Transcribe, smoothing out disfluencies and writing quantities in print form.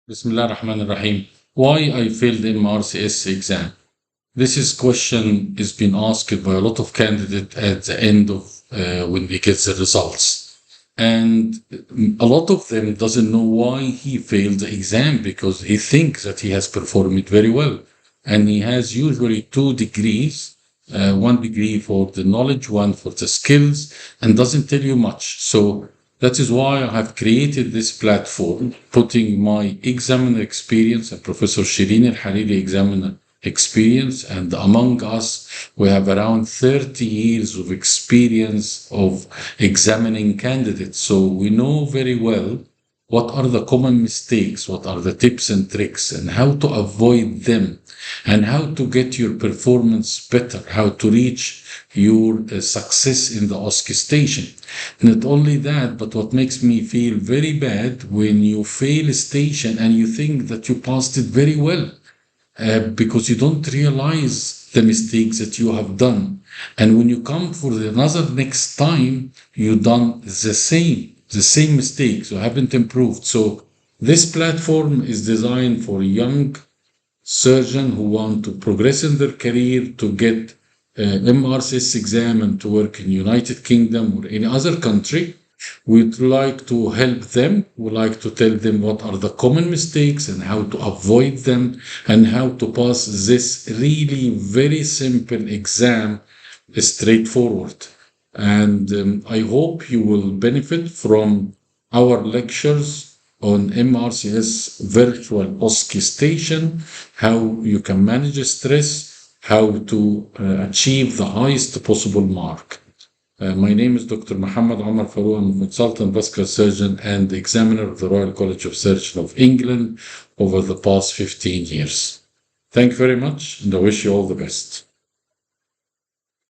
Bismillah ar-Rahman ar-Rahim. Why I failed MRCS exam? This is question is been asked by a lot of candidates at the end of when they get the results, and a lot of them doesn't know why he failed the exam because he thinks that he has performed it very well, and he has usually 2 degrees, one degree for the knowledge, one for the skills, and doesn't tell you much. So that is why I have created this platform, putting my examiner experience and Professor Shireen Al-Hariri examiner experience. And among us, we have around 30 years of experience of examining candidates. So we know very well what are the common mistakes, what are the tips and tricks, and how to avoid them, and how to get your performance better, how to reach your success in the OSCE station. Not only that, but what makes me feel very bad when you fail a station and you think that you passed it very well, because you don't realize the mistakes that you have done. And when you come for another next time, you done the same mistakes, you haven't improved. So this platform is designed for young surgeons who want to progress in their career, to get MRCS exam and to work in United Kingdom or any other country. We'd like to help them. We like to tell them what are the common mistakes and how to avoid them, and how to pass this really very simple exam straightforward. And I hope you will benefit from our lectures on MRCS virtual OSCE station, how you can manage stress, how to achieve the highest possible mark. My name is Dr. Muhammad Omar Farouk. I'm a consultant vascular surgeon and examiner of the Royal College of Surgeons of England over the past 15 years. Thank you very much, and I wish you all the best.